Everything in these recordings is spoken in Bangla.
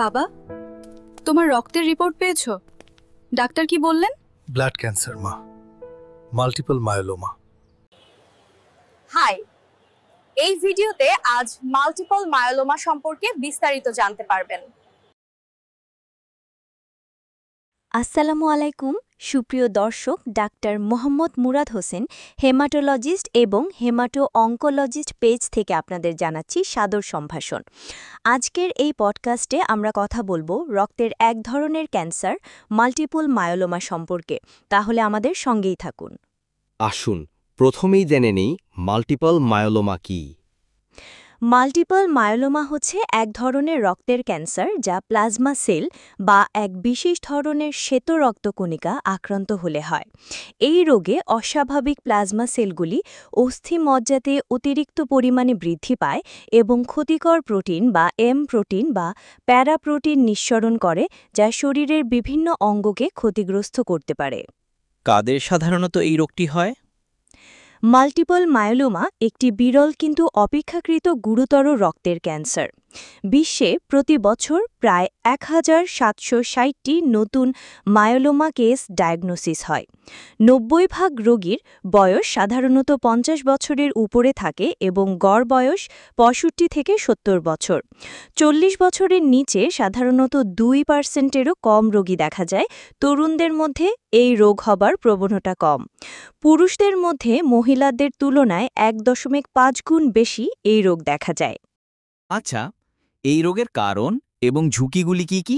বাবা, তোমার রক্তের রিপোর্ট পেয়েছো? ডাক্তার কি বললেন? ব্লাড ক্যান্সার মা, মাল্টিপল মায়োলোমা। হাই, এই ভিডিওতে আজ মাল্টিপল মায়োলোমা সম্পর্কে বিস্তারিত জানতে পারবেন। আসসালামু আলাইকুম সুপ্রিয় দর্শক, ডাক্তার মোহাম্মদ মুরাদ হোসেন, হেমাটোলজিস্ট এবং হেমাটো অঙ্কোলজিস্ট পেজ থেকে আপনাদের জানাচ্ছি সাদর সম্ভাষণ। আজকের এই পডকাস্টে আমরা কথা বলবো রক্তের এক ধরনের ক্যান্সার মাল্টিপল মায়োলোমা সম্পর্কে। তাহলে আমাদের সঙ্গেই থাকুন। আসুন প্রথমেই জেনে নেই মাল্টিপল মায়োলোমা কী। মাল্টিপল মায়োলোমা হচ্ছে এক ধরনের রক্তের ক্যান্সার যা প্লাজমা সেল বা এক বিশেষ ধরনের শ্বেত রক্তকণিকা আক্রান্ত হলে হয়। এই রোগে অস্বাভাবিক প্লাজমা সেলগুলি অস্থিমজ্জাতে অতিরিক্ত পরিমাণে বৃদ্ধি পায় এবং ক্ষতিকর প্রোটিন বা এম প্রোটিন বা প্যারাপ্রোটিন নিঃসরণ করে, যা শরীরের বিভিন্ন অঙ্গকে ক্ষতিগ্রস্ত করতে পারে। কাদের সাধারণত এই রোগটি হয়? মাল্টিপল মায়োলোমা একটি বিরল কিন্তু অপেক্ষাকৃত গুরুতর রক্তের ক্যান্সার। বিশ্বে প্রতি বছর প্রায় ১,৭৬০টি নতুন মায়োলোমা কেস ডায়াগনোসিস হয়। ৯০% রোগীর বয়স সাধারণত ৫০ বছরের উপরে থাকে এবং গড় বয়স ৬৫ থেকে ৭০ বছর। ৪০ বছরের নিচে সাধারণত 2%-এরও কম রোগী দেখা যায়। তরুণদের মধ্যে এই রোগ হবার প্রবণতা কম। পুরুষদের মধ্যে মহিলাদের তুলনায় ১.৫ গুণ বেশি এই রোগ দেখা যায়। আচ্ছা, এই রোগের কারণ এবং ঝুঁকিগুলি কি কি?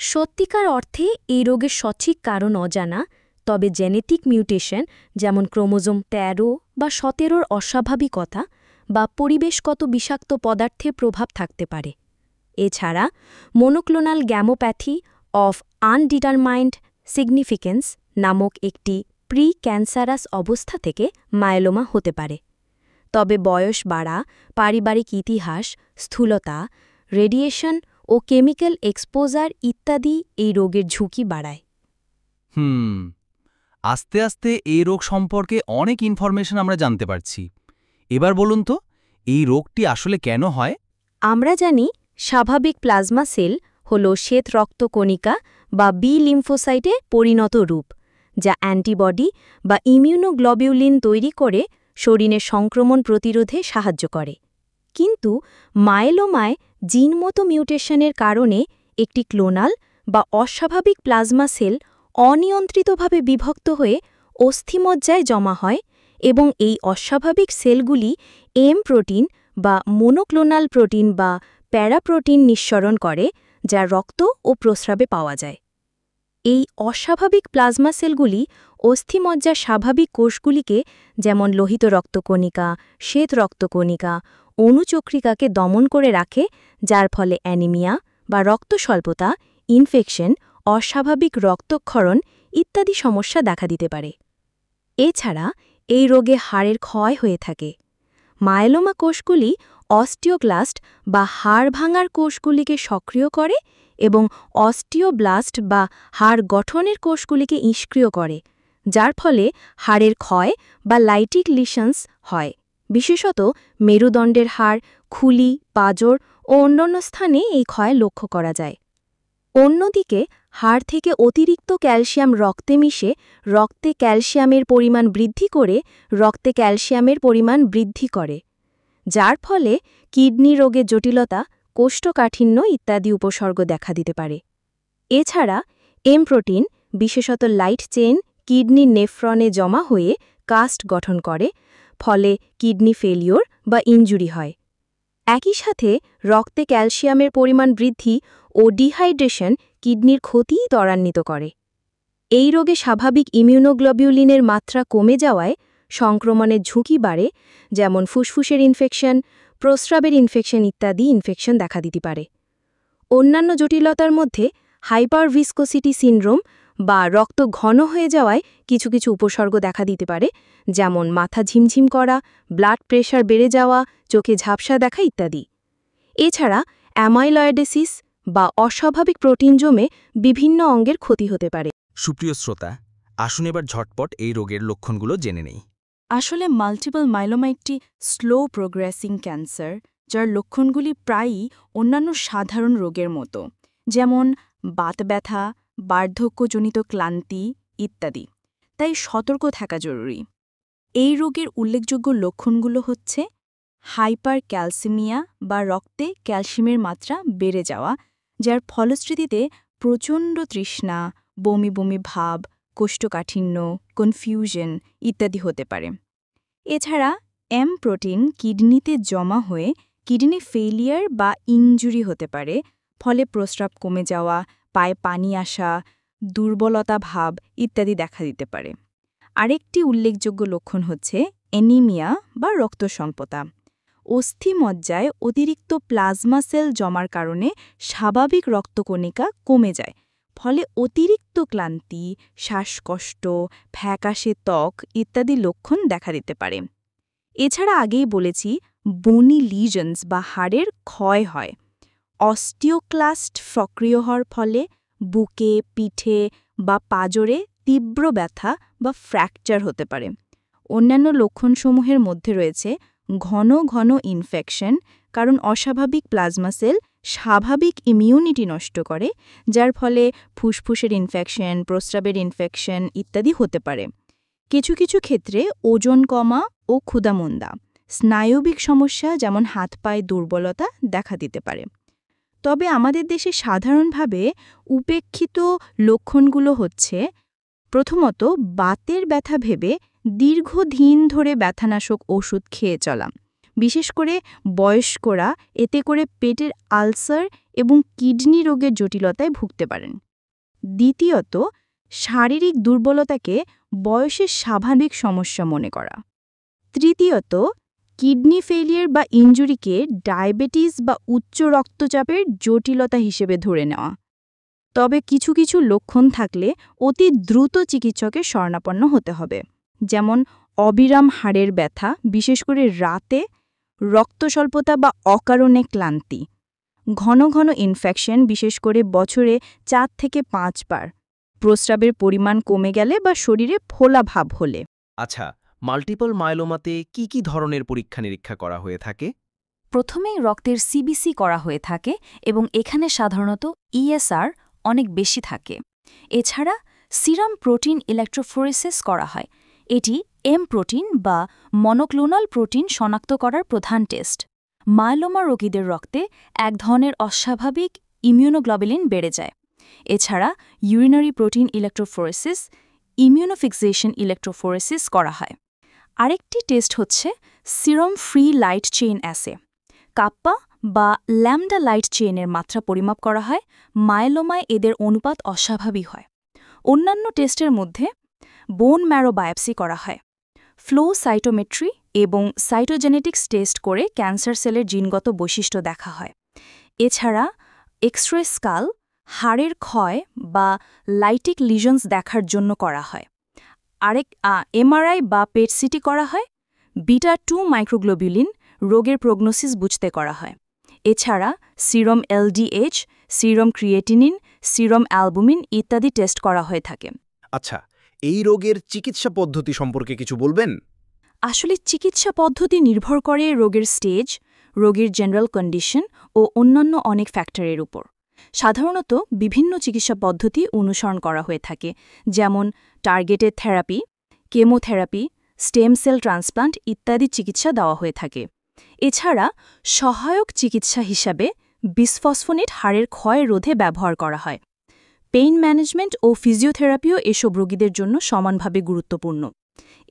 সত্যিকার অর্থে এই রোগের সঠিক কারণ অজানা, তবে জেনেটিক মিউটেশন যেমন ক্রোমোজোম ১৩ বা ১৭-র অস্বাভাবিকতা বা পরিবেশগত বিষাক্ত পদার্থের প্রভাব থাকতে পারে। এছাড়া মনোক্লোনাল গ্যামোপ্যাথি অফ আনডিটারমাইন্ড সিগনিফিকেন্স নামক একটি প্রি ক্যান্সারাস অবস্থা থেকে মায়োলোমা হতে পারে। তবে বয়স বাড়া, পারিবারিক ইতিহাস, স্থূলতা, রেডিয়েশন ও কেমিক্যাল এক্সপোজার ইত্যাদি এই রোগের ঝুঁকি বাড়ায়। আস্তে আস্তে এই রোগ সম্পর্কে অনেক ইনফরমেশন আমরা জানতে পারছি। এবার বলুন তো, এই রোগটি আসলে কেন হয়? আমরা জানি স্বাভাবিক প্লাজমা সেল হল শ্বেত রক্তকণিকা বা বি লিম্ফোসাইটে পরিণত রূপ, যা অ্যান্টিবডি বা ইমিউনোগ্লোবিউলিন তৈরি করে শরীরের সংক্রমণ প্রতিরোধে সাহায্য করে। কিন্তু মায়োলোমায় জিনগত মিউটেশনের কারণে একটি ক্লোনাল বা অস্বাভাবিক প্লাজমা সেল অনিয়ন্ত্রিতভাবে বিভক্ত হয়ে অস্থিমজ্জায় জমা হয় এবং এই অস্বাভাবিক সেলগুলি এম প্রোটিন বা মোনোক্লোনাল প্রোটিন বা প্যারাপ্রোটিন নিঃসরণ করে, যা রক্ত ও প্রস্রাবে পাওয়া যায়। এই অস্বাভাবিক প্লাজমা সেলগুলি অস্থিমজ্জার স্বাভাবিক কোষগুলিকে, যেমন লোহিত রক্তকণিকা, শ্বেত রক্তকণিকা, অণুচক্রিকাকে দমন করে রাখে, যার ফলে অ্যানিমিয়া বা রক্তস্বল্পতা, ইনফেকশন, অস্বাভাবিক রক্তক্ষরণ ইত্যাদি সমস্যা দেখা দিতে পারে। এছাড়া এই রোগে হাড়ের ক্ষয় হয়ে থাকে। মায়োলোমা কোষগুলি অস্টিওক্লাস্ট বা হাড় ভাঙার কোষগুলিকে সক্রিয় করে এবং অস্টিওব্লাস্ট বা হাড় গঠনের কোষগুলিকে নিষ্ক্রিয় করে, যার ফলে হাড়ের ক্ষয় বা লাইটিক লিশনস হয়। বিশেষত মেরুদণ্ডের হাড়, খুলি, পাঁজর ও অন্যান্য স্থানে এই ক্ষয় লক্ষ্য করা যায়। অন্যদিকে হাড় থেকে অতিরিক্ত ক্যালসিয়াম রক্তে মিশে রক্তে ক্যালসিয়ামের পরিমাণ বৃদ্ধি করে রক্তে ক্যালসিয়ামের পরিমাণ বৃদ্ধি করে, যার ফলে কিডনি রোগের জটিলতা, কোষ্ঠকাঠিন্য ইত্যাদি উপসর্গ দেখা দিতে পারে। এছাড়া এম প্রোটিন, বিশেষত লাইট চেইন, কিডনি নেফ্রনে জমা হয়ে কাস্ট গঠন করে, ফলে কিডনি ফেলিওর বা ইনজুরি হয়। একই সাথে রক্তে ক্যালসিয়ামের পরিমাণ বৃদ্ধি ও ডিহাইড্রেশন কিডনির ক্ষতি ত্বরান্বিত করে। এই রোগে স্বাভাবিক ইমিউনোগ্লোবিউলিনের মাত্রা কমে যাওয়ায় সংক্রমণের ঝুঁকি বাড়ে, যেমন ফুসফুসের ইনফেকশন, প্রস্রাবের ইনফেকশন ইত্যাদি ইনফেকশন দেখা দিতে পারে। অন্যান্য জটিলতার মধ্যে হাইপারভিসকোসিটি সিনড্রোম বা রক্ত ঘন হয়ে যাওয়ায় কিছু কিছু উপসর্গ দেখা দিতে পারে, যেমন মাথা ঝিমঝিম করা, ব্লাড প্রেশার বেড়ে যাওয়া, চোখে ঝাপসা দেখা ইত্যাদি। এছাড়া অ্যামাইলয়েডেসিস বা অস্বাভাবিক প্রোটিন জমে বিভিন্ন অঙ্গের ক্ষতি হতে পারে। সুপ্রিয় শ্রোতা, আসুন এবার ঝটপট এই রোগের লক্ষণগুলো জেনে নেই। আসলে মাল্টিপল মায়োলোমা একটি স্লো প্রোগ্রেসিং ক্যান্সার যার লক্ষণগুলি প্রায়ই অন্যান্য সাধারণ রোগের মতো, যেমন বাত ব্যথা, বার্ধক্যজনিত ক্লান্তি ইত্যাদি। তাই সতর্ক থাকা জরুরি। এই রোগের উল্লেখযোগ্য লক্ষণগুলো হচ্ছে হাইপার ক্যালসিমিয়া বা রক্তে ক্যালসিয়ামের মাত্রা বেড়ে যাওয়া, যার ফলশ্রুতিতে প্রচণ্ড তৃষ্ণা, বমি বমি ভাব, কোষ্ঠকাঠিন্য, কনফিউশন ইত্যাদি হতে পারে। এছাড়া প্রোটিন কিডনিতে জমা হয়ে কিডনি ফেইলিয়ার বা ইনজুরি হতে পারে, ফলে প্রস্রাব কমে যাওয়া, পায়ে পানি আসা, দুর্বলতা ভাব ইত্যাদি দেখা দিতে পারে। আরেকটি উল্লেখযোগ্য লক্ষণ হচ্ছে অ্যানিমিয়া বা রক্তস্বল্পতা। অস্থিমজ্জায় অতিরিক্ত প্লাজমা সেল জমার কারণে স্বাভাবিক রক্তকণিকা কমে যায়, ফলে অতিরিক্ত ক্লান্তি, শ্বাসকষ্ট, ফ্যাকাশে ত্বক ইত্যাদি লক্ষণ দেখা দিতে পারে। এছাড়া আগেই বলেছি বনি লিজনস বা হাড়ের ক্ষয় হয়। অস্টিওক্লাস্ট সক্রিয় হওয়ার ফলে বুকে, পিঠে বা পাঁজরে তীব্র ব্যথা বা ফ্র্যাকচার হতে পারে। অন্যান্য লক্ষণসমূহের মধ্যে রয়েছে ঘন ঘন ইনফেকশন, কারণ অস্বাভাবিক প্লাজমা সেল স্বাভাবিক ইমিউনিটি নষ্ট করে, যার ফলে ফুসফুসের ইনফেকশন, প্রস্রাবের ইনফেকশন ইত্যাদি হতে পারে। কিছু কিছু ক্ষেত্রে ওজন কমা ও ক্ষুধামন্দা, স্নায়বিক সমস্যা যেমন হাত পায়ে দুর্বলতা দেখা দিতে পারে। তবে আমাদের দেশে সাধারণভাবে উপেক্ষিত লক্ষণগুলো হচ্ছে প্রথমত বাতের ব্যথা ভেবে দীর্ঘদিন ধরে ব্যথানাশক ওষুধ খেয়ে চলা, বিশেষ করে বয়স্করা এতে করে পেটের আলসার এবং কিডনি রোগের জটিলতায় ভুগতে পারেন। দ্বিতীয়ত শারীরিক দুর্বলতাকে বয়সের স্বাভাবিক সমস্যা মনে করা। তৃতীয়ত কিডনি ফেলিয়ার বা ইনজুরিকে ডায়াবেটিস বা উচ্চ রক্তচাপের জটিলতা হিসেবে ধরে নেওয়া। তবে কিছু কিছু লক্ষণ থাকলে অতি দ্রুত চিকিৎসকের শরণাপন্ন হতে হবে, যেমন অবিরাম হাড়ের ব্যথা, বিশেষ করে রাতে, রক্তস্বল্পতা বা অকারণে ক্লান্তি, ঘন ঘন ইনফেকশন, বিশেষ করে বছরে 4 থেকে 5 বার, প্রস্রাবের পরিমাণ কমে গেলে বা শরীরে ফোলা ভাব হলে। আচ্ছা, মাল্টিপল মায়োলোমাতে কি কি ধরনের পরীক্ষা-নিরীক্ষা করা হয়ে থাকে? প্রথমেই রক্তের সিবিসি করা হয়ে থাকে এবং এখানে সাধারণত ইএসআর অনেক বেশি থাকে। এছাড়া সিরাম প্রোটিন ইলেকট্রোফোরেসিস করা হয়। এটি প্রোটিন বা মনোক্লোনাল প্রোটিন শনাক্ত করার প্রধান টেস্ট। মায়োলোমা রোগীদের রক্তে এক ধরনের অস্বাভাবিক ইমিউনোগ্লোবুলিন বেড়ে যায়। এছাড়া ইউরিনারি প্রোটিন ইলেকট্রোফোরেসিস, ইমিউনোফিক্সেশন ইলেকট্রোফোরেসিস করা হয়। আরেকটি টেস্ট হচ্ছে serum free light chain as. Kappa বা ল্যামডা লাইট চেইনের মাত্রা পরিমাপ করা হয়। মায়োলোমায় এদের অনুপাত অস্বাভাবিক হয়। অন্যান্য টেস্টের মধ্যে বোন ম্যারো বায়োপসি করা হয়। ফ্লো সাইটোমেট্রি এবং সাইটোজেনেটিক্স টেস্ট করে ক্যান্সার সেলের জিনগত বৈশিষ্ট্য দেখা হয়। এছাড়া এক্সরে স্কাল, হাড়ের ক্ষয় বা লাইটিক লিজনস দেখার জন্য করা হয়। আরেক এমআরআই বা পেট সিটি করা হয়। বিটা-2 মাইক্রোগ্লোবিউলিন রোগের প্রগনোসিস বুঝতে করা হয়। এছাড়া সিরম এলডিএইচ, সিরম ক্রিয়েটিনিন, সিরম অ্যালবুমিন ইত্যাদি টেস্ট করা হয়ে থাকে। আচ্ছা, এই রোগের চিকিৎসা পদ্ধতি সম্পর্কে কিছু বলবেন? আসলে চিকিৎসা পদ্ধতি নির্ভর করে রোগের স্টেজ, রোগীর জেনারেল কন্ডিশন ও অন্যান্য অনেক ফ্যাক্টরের উপর। সাধারণত বিভিন্ন চিকিৎসা পদ্ধতি অনুসরণ করা হয়ে থাকে, যেমন targeted therapy, chemotherapy, stem cell transplant ইত্যাদি চিকিৎসা দেওয়া হয়ে থাকে। এছাড়া সহায়ক চিকিৎসা হিসাবে বিসফসফোনেট হাড়ের ক্ষয় রোধে ব্যবহার করা হয়। পেইন ম্যানেজমেন্ট ও ফিজিওথেরাপিও এসব রোগীদের জন্য সমানভাবে গুরুত্বপূর্ণ।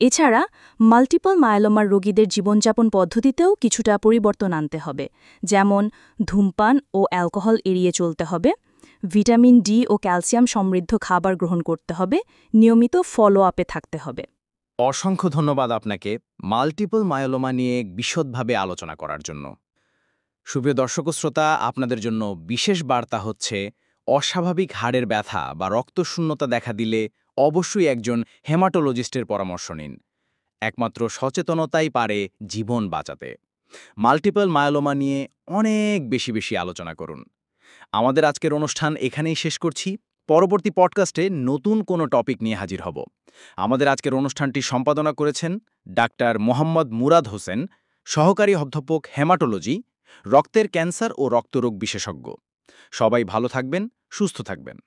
এছাড়া মাল্টিপল মায়োলোমার রোগীদের জীবনযাপন পদ্ধতিতেও কিছুটা পরিবর্তন আনতে হবে, যেমন ধূমপান ও অ্যালকোহল এড়িয়ে চলতে হবে, ভিটামিন ডি ও ক্যালসিয়াম সমৃদ্ধ খাবার গ্রহণ করতে হবে, নিয়মিত ফলো আপে থাকতে হবে। অসংখ্য ধন্যবাদ আপনাকে মাল্টিপল মায়োলোমা নিয়ে বিশদভাবে আলোচনা করার জন্য। সুপ্রিয় দর্শক ও শ্রোতা, আপনাদের জন্য বিশেষ বার্তা হচ্ছে, অস্বাভাবিক হাড়ের ব্যথা বা রক্তশূন্যতা দেখা দিলে অবশ্যই একজন হেমাটোলজিস্টের পরামর্শ নিন। একমাত্র সচেতনতাই পারে জীবন বাঁচাতে। মাল্টিপল মায়োলোমা নিয়ে অনেক বেশি আলোচনা করুন। আমাদের আজকের অনুষ্ঠান এখানেই শেষ করছি। পরবর্তী পডকাস্টে নতুন কোনো টপিক নিয়ে হাজির হব। আমাদের আজকের অনুষ্ঠানটি সম্পাদনা করেছেন ডাক্তার মোহাম্মদ মুরাদ হোসেন, সহকারী অধ্যাপক হেমাটোলজি, রক্তের ক্যান্সার ও রক্তরোগ বিশেষজ্ঞ। সবাই ভালো থাকবেন, সুস্থ থাকবেন।